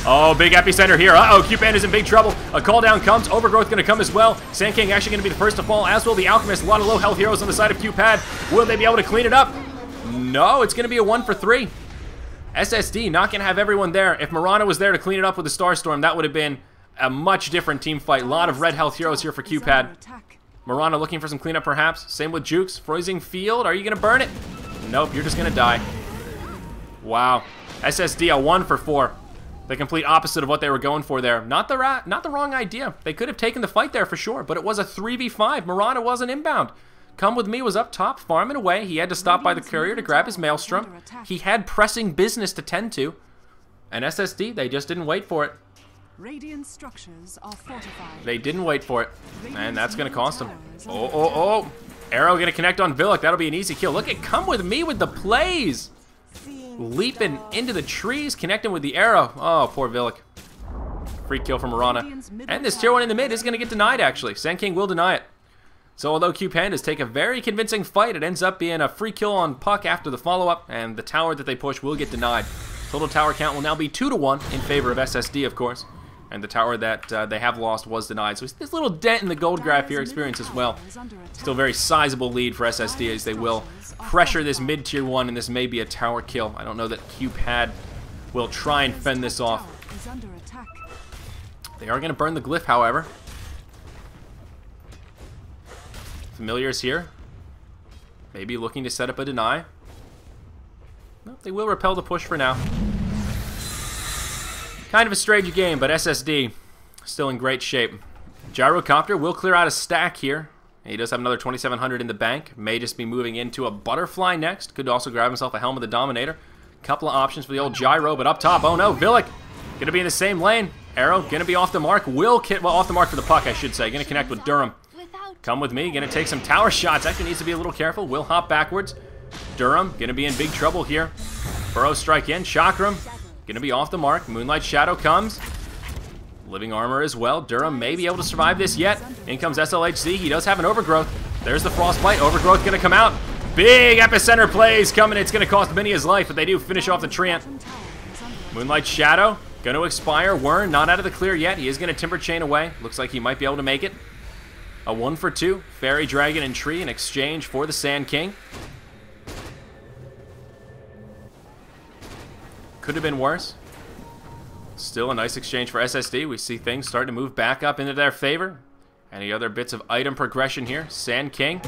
Oh, big epicenter here. Uh-oh, Qpandas is in big trouble. A call down comes. Overgrowth going to come as well. Sand King actually going to be the first to fall, as will the Alchemist. A lot of low health heroes on the side of Qpad. Will they be able to clean it up? No, it's going to be a 1 for 3. SSD not going to have everyone there. If Mirana was there to clean it up with the Starstorm, that would have been a much different team fight. A lot of red health heroes here for Qpad. Mirana looking for some cleanup perhaps. Same with Jukes. Freezing Field. Are you going to burn it? Nope, you're just going to die. Wow. SSD a 1 for 4. The complete opposite of what they were going for there. Not the wrong idea. They could have taken the fight there for sure, but it was a 3v5. Marana wasn't inbound. Come With Me was up top, farming away. He had to stop by the courier to grab his Maelstrom. He had pressing business to tend to. And SSD, they just didn't wait for it. Radiant structures are fortified. They didn't wait for it. And that's going to cost them. Oh. Arrow going to connect on Villic. That'll be an easy kill. Look at Come With Me with the plays. Leaping into the trees, connecting with the arrow. Oh, poor Villic. Free kill from Marana. And this tier 1 in the mid is going to get denied, actually. Sand King will deny it. So although Qpandas take a very convincing fight, it ends up being a free kill on Puck after the follow-up, and the tower that they push will get denied. Total tower count will now be 2-1 in favor of SSD, of course. And the tower that they have lost was denied. So this little dent in the gold graph here experience as well. Still very sizable lead for SSD as they will pressure this mid-tier 1, and this may be a tower kill. I don't know that Qpad will try and fend this off. They are going to burn the glyph, however. Familiars here. Maybe looking to set up a deny. No, they will repel the push for now. Kind of a strange game, but SSD still in great shape. Gyrocopter will clear out a stack here. He does have another 2,700 in the bank. May just be moving into a Butterfly next. Could also grab himself a Helm of the Dominator. Couple of options for the old Gyro, but up top, oh no, Villic gonna be in the same lane. Arrow gonna be off the mark. Will off the mark for the Puck, I should say. Gonna connect with Durham. Come With Me, gonna take some tower shots. Actually needs to be a little careful. Will hop backwards. Durham gonna be in big trouble here. Burrow strike in. Chakram gonna be off the mark. Moonlight Shadow comes. Living armor as well. Durham may be able to survive this yet. In comes SLHC. He does have an Overgrowth. There's the Frostbite. Overgrowth gonna come out. Big epicenter plays coming. It's gonna cost Minnie his life, but they do finish off the Treant. Moonlight Shadow gonna expire. Wern not out of the clear yet. He is gonna Timber Chain away. Looks like he might be able to make it. A 1 for 2. Fairy, Dragon, and Tree in exchange for the Sand King. Could have been worse. Still a nice exchange for SSD. We see things starting to move back up into their favor. Any other bits of item progression here? Sand King.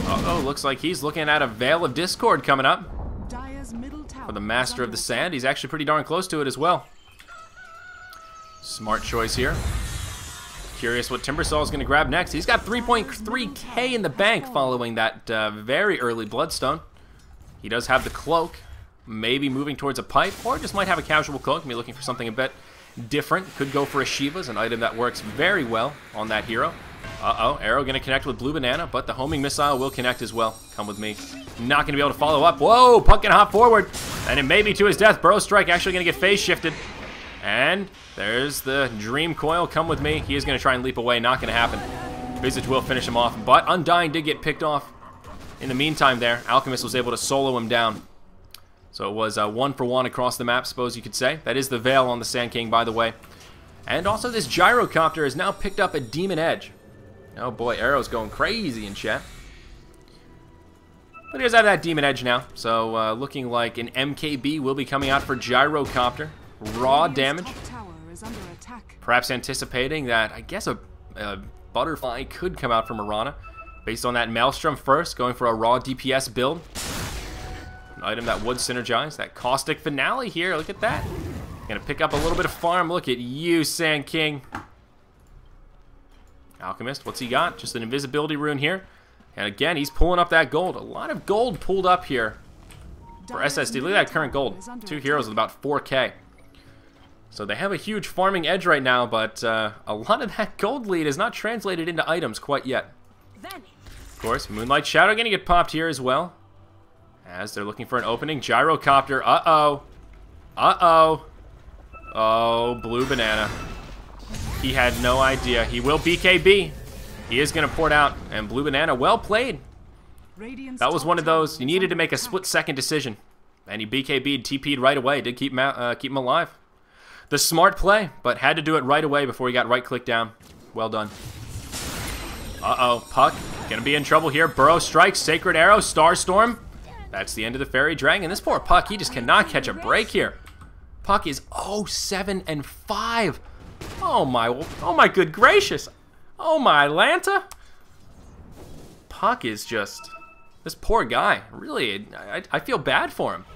Uh-oh, looks like he's looking at a Veil of Discord coming up. For the Master of the Sand. He's actually pretty darn close to it as well. Smart choice here. Curious what Timbersaw is going to grab next. He's got 3.3k in the bank following that very early Bloodstone. He does have the cloak. Maybe moving towards a pipe, or just might have a casual cloak. Maybe looking for something a bit different. Could go for a Shiva's, an item that works very well on that hero. Uh-oh, Arrow going to connect with Blue Banana, but the homing missile will connect as well. Come With Me. Not going to be able to follow up. Whoa, Puck can hop forward, and it may be to his death. Burrow Strike actually going to get phase shifted. And there's the Dream Coil. Come With Me. He is going to try and leap away. Not going to happen. Visage will finish him off, but Undying did get picked off. In the meantime there, Alchemist was able to solo him down. So it was 1 for 1 across the map, suppose you could say. That is the Veil on the Sand King, by the way. And also this Gyrocopter has now picked up a Demon Edge. Oh boy, Arrow's going crazy in chat. But he does have that Demon Edge now. So looking like an MKB will be coming out for Gyrocopter. Raw damage. Perhaps anticipating that, I guess, a Butterfly could come out from Marana. Based on that Maelstrom first, going for a raw DPS build. An item that would synergize. That Caustic Finale here, look at that. Gonna pick up a little bit of farm. Look at you, Sand King. Alchemist, what's he got? Just an invisibility rune here. And again, he's pulling up that gold. A lot of gold pulled up here for SSD. Look at that current gold. 2 heroes with about 4k. So they have a huge farming edge right now, but a lot of that gold lead is not translated into items quite yet. Of course, Moonlight Shadow gonna get popped here as well. As they're looking for an opening. Gyrocopter, uh-oh. Uh-oh. Oh, Blue Banana. He had no idea. He will BKB. He is going to port out. And Blue Banana, well played. That was one of those, you needed to make a split-second decision. And he BKB'd, TP'd right away. Did keep him alive. The smart play, but had to do it right away before he got right-click down. Well done. Uh-oh, Puck. Going to be in trouble here. Burrow strikes, Sacred Arrow, Starstorm. That's the end of the Fairy Dragon. This poor Puck, he just cannot catch a break here. Puck is 0-7-5. Oh my good gracious. Oh my Lanta. Puck is just, this poor guy, really, I feel bad for him.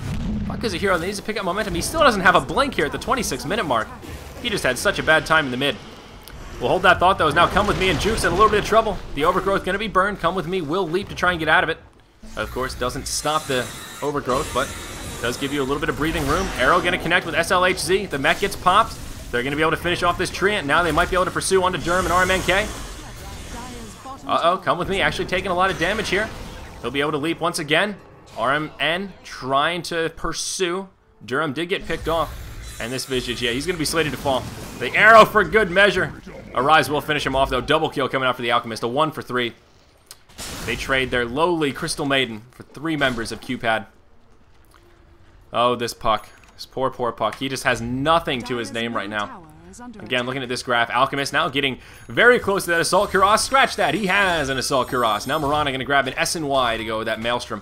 Puck is a hero that needs to pick up momentum. He still doesn't have a blink here at the 26-minute mark. He just had such a bad time in the mid. We'll hold that thought, though, as now Come With Me and Juke's in a little bit of trouble. The Overgrowth going to be burned. Come With Me will leap to try and get out of it. Of course, doesn't stop the Overgrowth, but does give you a little bit of breathing room. Arrow going to connect with SLHZ. The mech gets popped. They're going to be able to finish off this Treant. Now they might be able to pursue onto Durham and RMNK. Uh-oh, Come With Me actually taking a lot of damage here. He'll be able to leap once again. RMN trying to pursue. Durham did get picked off. And this Visage, yeah, he's going to be slated to fall. The Arrow for good measure. Arise will finish him off, though. Double kill coming out for the Alchemist. A 1 for 3. They trade their lowly Crystal Maiden for 3 members of Qpad. Oh, this Puck. This poor, poor Puck. He just has nothing to his name right now. Again, looking at this graph, Alchemist now getting very close to that Assault Cuirass. Scratch that. He has an Assault Cuirass. Now Mirana going to grab an SNY to go with that Maelstrom.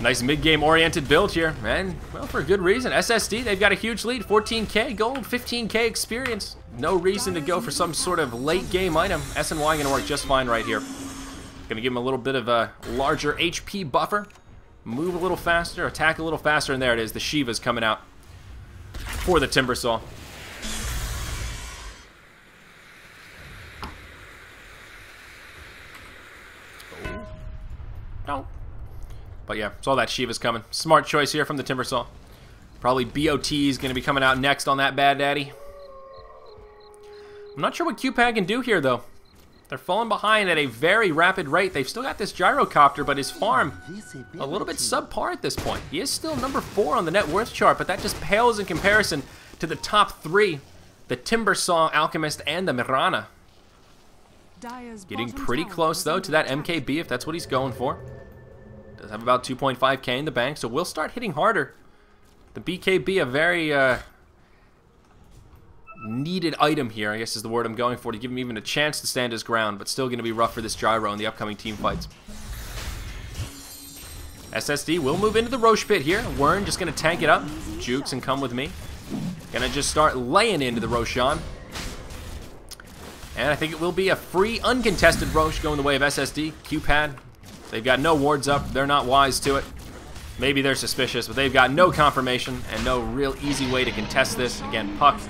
Nice mid-game oriented build here, and well, for a good reason. SSD, they've got a huge lead, 14k gold, 15k experience. No reason to go for some sort of late game item. SNY gonna work just fine right here. Gonna give him a little bit of a larger HP buffer. Move a little faster, attack a little faster, and there it is. The Shiva's coming out for the Timbersaw. No. But yeah, saw that Shiva's coming. Smart choice here from the Timbersaw. Probably BOT is going to be coming out next on that Bad Daddy. I'm not sure what Qpad can do here, though. They're falling behind at a very rapid rate. They've still got this Gyrocopter, but his farm a little bit subpar at this point. He is still number 4 on the net worth chart, but that just pales in comparison to the top 3. The Timbersaw, Alchemist, and the Mirana. Getting pretty close, though, to that MKB, if that's what he's going for. Does have about 2.5k in the bank, so we'll start hitting harder. The BKB, a very needed item here, I guess is the word I'm going for, to give him even a chance to stand his ground, but still going to be rough for this Gyro in the upcoming team fights. SSD will move into the Roche pit here. Wern just going to tank it up. Jukes and Come With Me. Going to just start laying into the Roshan. And I think it will be a free, uncontested Roche going the way of SSD. Qpad. They've got no wards up. They're not wise to it. Maybe they're suspicious, but they've got no confirmation and no real easy way to contest this. Again, Puck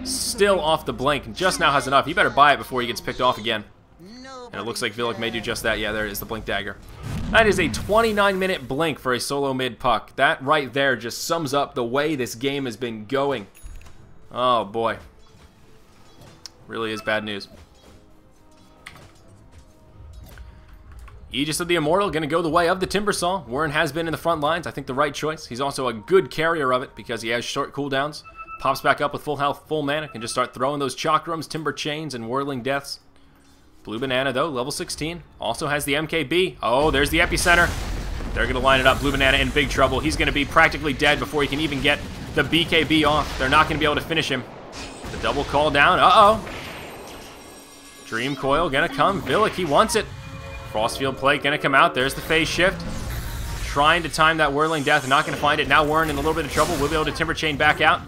still off the blink. Just now has enough. He better buy it before he gets picked off again. And it looks like Villic may do just that. Yeah, there it is, the Blink Dagger. That is a 29-minute blink for a solo mid Puck. That right there just sums up the way this game has been going. Oh, boy. Really is bad news. Aegis of the Immortal going to go the way of the Timbersaw. Warren has been in the front lines. I think the right choice. He's also a good carrier of it because he has short cooldowns. Pops back up with full health, full mana. Can just start throwing those Chakrams, Timber Chains, and Whirling Deaths. Blue Banana, though, level 16. Also has the MKB. Oh, there's the Epicenter. They're going to line it up. Blue Banana in big trouble. He's going to be practically dead before he can even get the BKB off. They're not going to be able to finish him. The double call down. Uh-oh. Dream Coil going to come. Villic, he wants it. Frostfield Plate going to come out. There's the phase shift. Trying to time that Whirling Death. Not going to find it. Now Warren in a little bit of trouble. We'll be able to Timber Chain back out.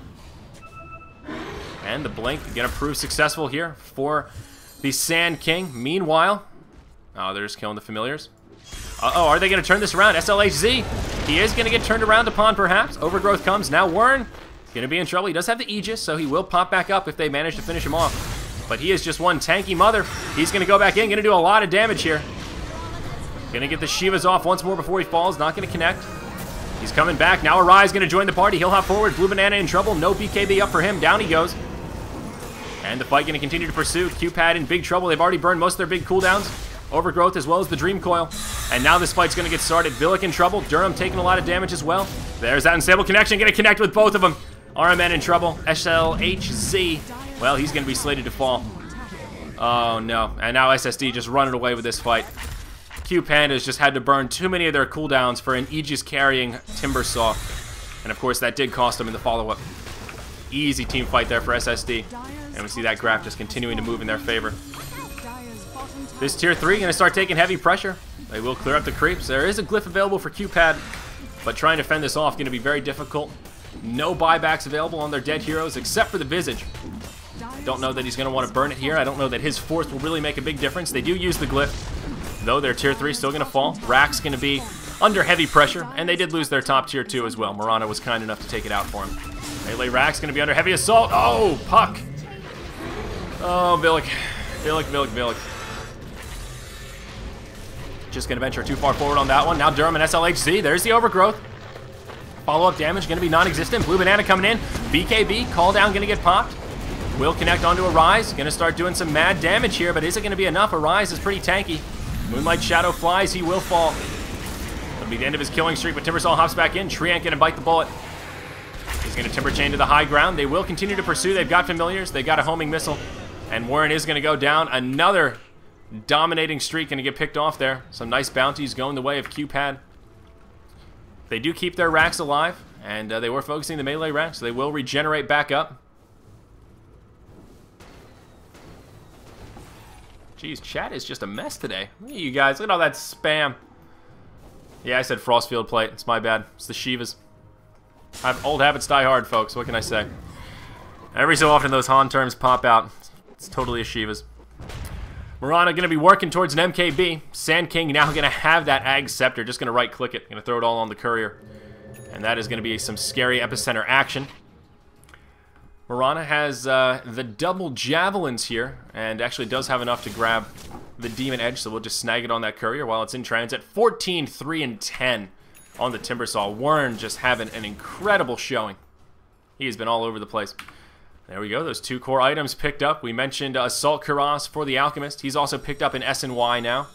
And the Blink going to prove successful here for the Sand King. Meanwhile, oh, they're just killing the familiars. Uh-oh, are they going to turn this around? SLHZ, he is going to get turned around upon, perhaps. Overgrowth comes. Now Warren going to be in trouble. He does have the Aegis, so he will pop back up if they manage to finish him off. But he is just one tanky mother. He's going to go back in, going to do a lot of damage here. Going to get the Shivas off once more before he falls. Not going to connect. He's coming back. Now Arise going to join the party. He'll hop forward. Blue Banana in trouble. No BKB up for him. Down he goes. And the fight going to continue to pursue. Qpad in big trouble. They've already burned most of their big cooldowns. Overgrowth as well as the Dream Coil. And now this fight's going to get started. Villic in trouble. Durham taking a lot of damage as well. There's that unstable connection. Going to connect with both of them. RMN in trouble. SLHZ. Well, he's going to be slated to fall. Oh, no. And now SSD just running away with this fight. Qpandas just had to burn too many of their cooldowns for an Aegis carrying Timbersaw. And of course, that did cost them in the follow-up. Easy team fight there for SSD. And we see that graph just continuing to move in their favor. This tier 3 going to start taking heavy pressure. They will clear up the creeps. There is a glyph available for Qpad, but trying to fend this off going to be very difficult. No buybacks available on their dead heroes except for the Visage. I don't know that he's going to want to burn it here. I don't know that his fourth will really make a big difference. They do use the glyph, though their tier 3 is still going to fall. Rack's going to be under heavy pressure, and they did lose their top tier 2 as well. Murano was kind enough to take it out for him. Melee Rack's going to be under heavy assault. Oh, Puck. Oh, Villic. Villic. Just going to venture too far forward on that one. Now Durham and SLHZ. There's the overgrowth. Follow-up damage going to be non-existent. Blue Banana coming in. BKB, call down, going to get popped. Will connect onto a Rise. Going to start doing some mad damage here, but is it going to be enough? A Rise is pretty tanky. Moonlight Shadow flies. He will fall. It'll be the end of his killing streak, but Timbersaw hops back in. Treant going to bite the bullet. He's going to Timber Chain to the high ground. They will continue to pursue. They've got Familiars. They've got a homing missile. And Warren is going to go down. Another dominating streak going to get picked off there. Some nice bounties going the way of Qpad. They do keep their racks alive, and they were focusing the melee racks, so they will regenerate back up. Jeez, chat is just a mess today. Look at you guys. Look at all that spam. Yeah, I said Frostfield Plate. It's my bad. It's the Shivas. Old habits die hard, folks. What can I say? Every so often, those Han terms pop out. It's totally a Shivas. Murano going to be working towards an MKB. Sand King now going to have that Ag Scepter. Just going to right-click it. Going to throw it all on the Courier. And that is going to be some scary epicenter action. Murano has the double Javelins here. And actually does have enough to grab the Demon Edge. So we'll just snag it on that Courier while it's in transit. 14, 3, and 10 on the Timbersaw. Warren just having an incredible showing. He has been all over the place. There we go, those 2 core items picked up. We mentioned Assault Cuirass for the Alchemist. He's also picked up an S&Y now.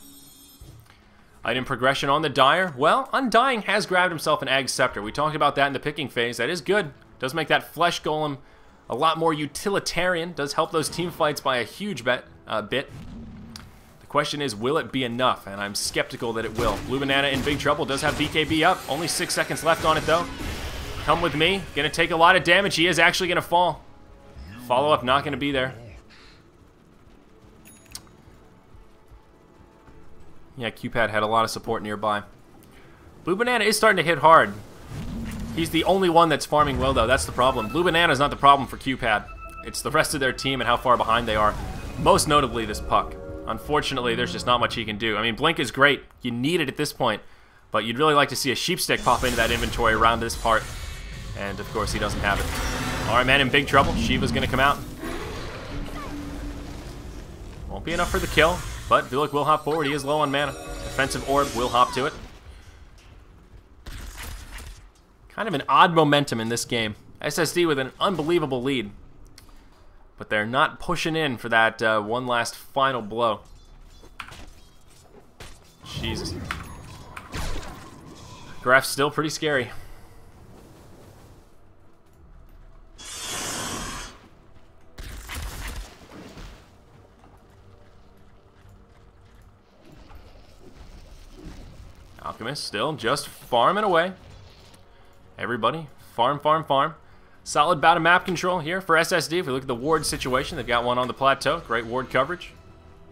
Item progression on the Dire. Well, Undying has grabbed himself an Ag Scepter. We talked about that in the picking phase. That is good. Does make that Flesh Golem a lot more utilitarian. Does help those team fights by a huge bit. The question is, will it be enough? And I'm skeptical that it will. Blue Banana in big trouble. Does have BKB up. Only 6 seconds left on it, though. Come with me. Gonna take a lot of damage. He is actually gonna fall. Follow-up not going to be there. Yeah, Qpad had a lot of support nearby. Blue Banana is starting to hit hard. He's the only one that's farming well, though. That's the problem. Blue Banana is not the problem for Qpad. It's the rest of their team and how far behind they are. Most notably, this Puck. Unfortunately, there's just not much he can do. I mean, Blink is great. You need it at this point. But you'd really like to see a Sheepstick pop into that inventory around this part. And, of course, he doesn't have it. Alright, man, in big trouble. Shiva's going to come out. Won't be enough for the kill, but Villic will hop forward. He is low on mana. Defensive Orb will hop to it. Kind of an odd momentum in this game. SSD with an unbelievable lead. But they're not pushing in for that one last final blow. Jesus. Graph's still pretty scary. Alchemist still just farming away. Everybody, farm, farm, farm. Solid bout of map control here for SSD. If we look at the ward situation, they've got one on the plateau. Great ward coverage.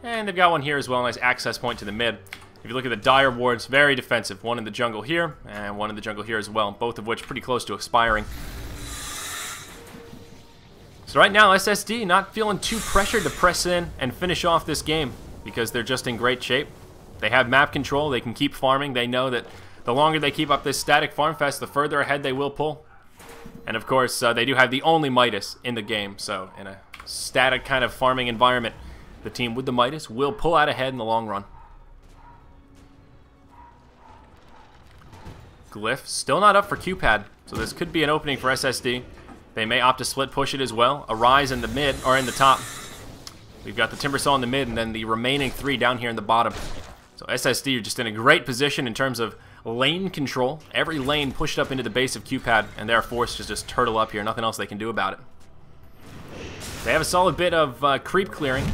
And they've got one here as well. Nice access point to the mid. If you look at the Dire wards, very defensive. One in the jungle here, and one in the jungle here as well. Both of which pretty close to expiring. So right now, SSD not feeling too pressured to press in and finish off this game because they're just in great shape. They have map control. They can keep farming. They know that the longer they keep up this static farm fest, the further ahead they will pull. And of course, they do have the only Midas in the game. So in a static kind of farming environment, the team with the Midas will pull out ahead in the long run. Glyph still not up for Qpad, so this could be an opening for SSD. They may opt to split push it as well. A Rise in the mid, or in the top. We've got the Timbersaw in the mid, and then the remaining 3 down here in the bottom. So SSD are just in a great position in terms of lane control. Every lane pushed up into the base of Qpad, and they're forced to just turtle up here. Nothing else they can do about it. They have a solid bit of creep clearing.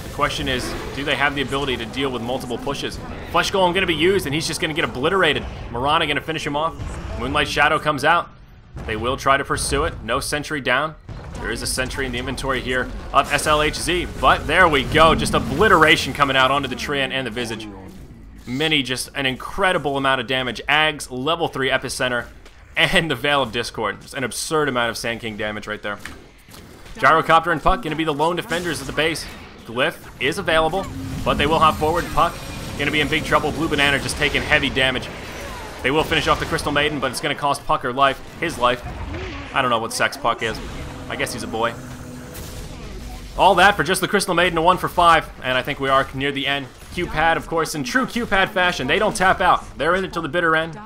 The question is, do they have the ability to deal with multiple pushes? Flesh Golem going to be used, and he's just going to get obliterated. Mirana going to finish him off. Moonlight Shadow comes out. They will try to pursue it. No sentry down. There is a sentry in the inventory here of SLHZ, but there we go. Just obliteration coming out onto the Treant and the Visage. Mini, just an incredible amount of damage. Ags, level 3 Epicenter, and the Veil of Discord. Just an absurd amount of Sand King damage right there. Gyrocopter and Puck going to be the lone defenders at the base. Glyph is available, but they will hop forward. Puck going to be in big trouble. Blue Banana just taking heavy damage. They will finish off the Crystal Maiden, but it's going to cost Puck her life. His life. I don't know what sex Puck is. I guess he's a boy. All that for just the Crystal Maiden, a 1 for 5. And I think we are near the end. Qpad, of course, in true Qpad fashion. They don't tap out. They're in it till the bitter end.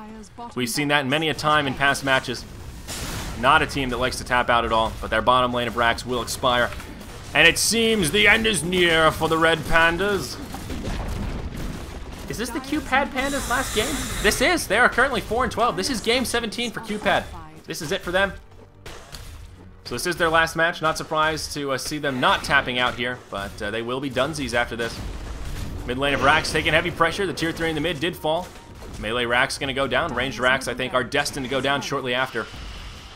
We've seen that many a time in past matches. Not a team that likes to tap out at all, but their bottom lane of Rax will expire. And it seems the end is near for the Red Pandas. Is this the Qpad Pandas last game? This is. They are currently 4-12. This is game 17 for Qpad. This is it for them. So this is their last match. Not surprised to see them not tapping out here, but they will be dunsies after this. Mid lane of Rax taking heavy pressure. The tier 3 in the mid did fall. Melee Rax going to go down. Ranged Rax, I think, are destined to go down shortly after.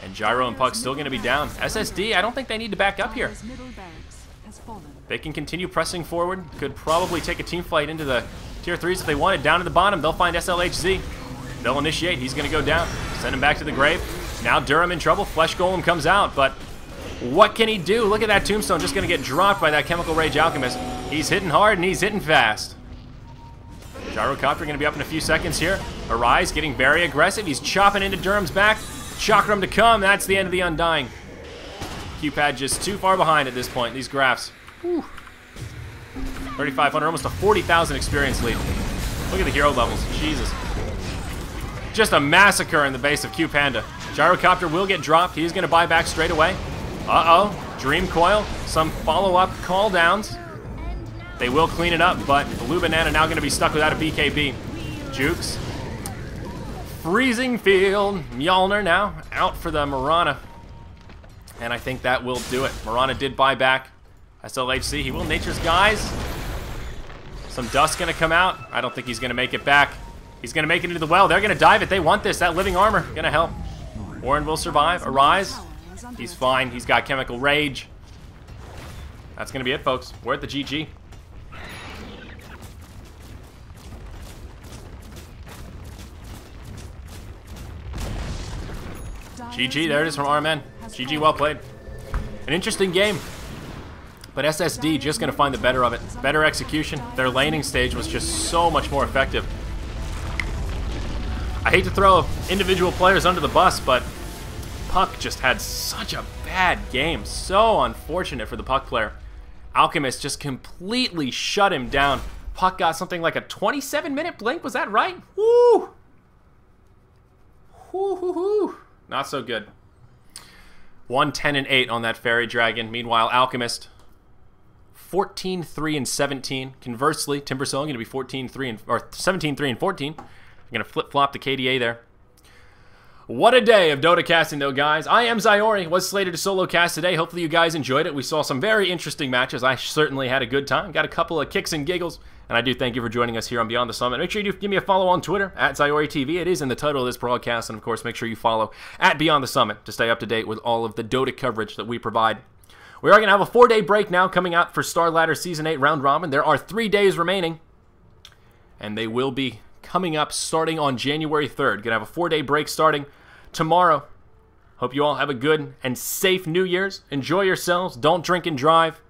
And Gyro and Puck still going to be down. SSD, I don't think they need to back up here. They can continue pressing forward. Could probably take a team fight into the tier 3s if they wanted. Down to the bottom, they'll find SLHZ. They'll initiate. He's going to go down. Send him back to the grave. Now Durham in trouble. Flesh Golem comes out, but what can he do? Look at that tombstone just going to get dropped by that Chemical Rage Alchemist. He's hitting hard and he's hitting fast. Gyrocopter going to be up in a few seconds here. Arise getting very aggressive. He's chopping into Durham's back. Chakram to come. That's the end of the Undying. Qpad just too far behind at this point. These graphs. Whew. 3,500, almost a 40,000 experience lead. Look at the hero levels. Jesus. Just a massacre in the base of Qpanda. Gyrocopter will get dropped. He's going to buy back straight away. Uh-oh. Dream Coil. Some follow-up call downs. They will clean it up, but Blue Banana now going to be stuck without a BKB. Jukes. Freezing Field. Mjolnir now out for the Mirana. And I think that will do it. Mirana did buy back. SLHC, he will Nature's Guise. Some dust going to come out. I don't think he's going to make it back. He's going to make it into the well. They're going to dive it. They want this. That living armor going to help. Warren will survive. Arise. He's fine. He's got Chemical Rage. That's going to be it, folks. We're at the GG. GG, there it is from our men. GG, well played. An interesting game. But SSD just going to find the better of it. Better execution. Their laning stage was just so much more effective. I hate to throw individual players under the bus, but Puck just had such a bad game. So unfortunate for the Puck player. Alchemist just completely shut him down. Puck got something like a 27-minute blink. Was that right? Woo! Woo-hoo-hoo. Not so good. 1-10-8 on that Fairy Dragon. Meanwhile, Alchemist 14-3-17. Conversely, Timbersaw going to be 17-3-14. I'm going to flip-flop the KDA there. What a day of Dota casting, though, guys. I am Zyori. Was slated to solo cast today. Hopefully you guys enjoyed it. We saw some very interesting matches. I certainly had a good time. Got a couple of kicks and giggles. And I do thank you for joining us here on Beyond the Summit. Make sure you give me a follow on Twitter, @ZyoriTV. It is in the title of this broadcast. And, of course, make sure you follow @Beyond the Summit to stay up to date with all of the Dota coverage that we provide. We are going to have a 4-day break now coming out for Starladder Season 8 Round Robin. There are 3 days remaining. And they will be coming up starting on January 3rd. Going to have a 4-day break starting tomorrow. Hope you all have a good and safe New Year's. Enjoy yourselves. Don't drink and drive.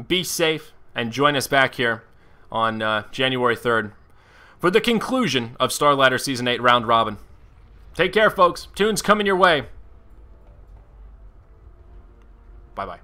Be safe. And join us back here on January 3rd for the conclusion of Starladder Season 8 Round Robin. Take care, folks. Tunes coming your way. Bye-bye.